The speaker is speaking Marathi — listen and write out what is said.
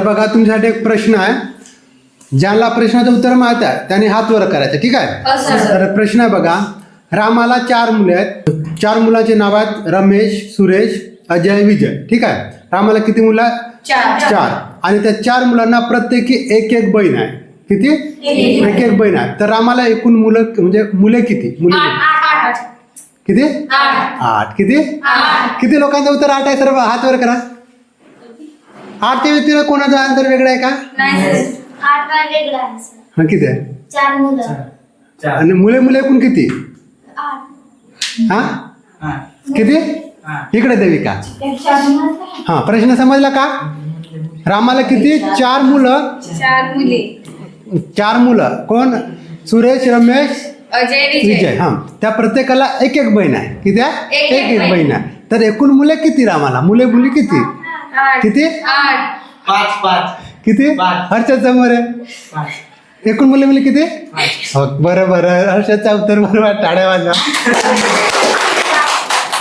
तर बघा तुमच्यासाठी एक प्रश्न आहे, ज्याला प्रश्नाचं उत्तर माहित आहे त्याने हात वर करायचं, ठीक आहे. तर प्रश्न आहे बघा, रामाला 4 मुले आहेत, 4 मुलांचे नाव आहेत रमेश, सुरेश, अजय, विजय, ठीक आहे. रामाला किती मुलं आहेत? 4. आणि त्या 4 मुलांना प्रत्येकी एक एक बहीण आहे. किती? एक एक बहीण आहे. तर रामाला एकूण मुलं म्हणजे मुले किती? मुले किती? 8. किती? किती लोकांचं उत्तर 8 आहे? सर्व हात वर करा. 8 च्या व्यतिरिक्त कोणाचं आन्सर वेगळं आहे का? हा किती आहे? 4 मुलं. आणि मुले एकूण किती? 8. हा किती? इकडे देविका. हा प्रश्न समजला का? रामाला किती? 4 मुलं. 4 मुले. 4 मुलं कोण? सुरेश, रमेश, अजय, विजय. हा त्या प्रत्येकाला एक एक बहीण आहे. किती आहे? एक एक एक बहीण आहे. तर एकूण मुले किती रामाला? मुली किती? 8. किती? 5 5 किती? पाच. हर्षद समोर आहे. 5. एकूण मुले किती? हो बरं हर्षदचा उत्तर बरोबर, टाळ्या वाजवा.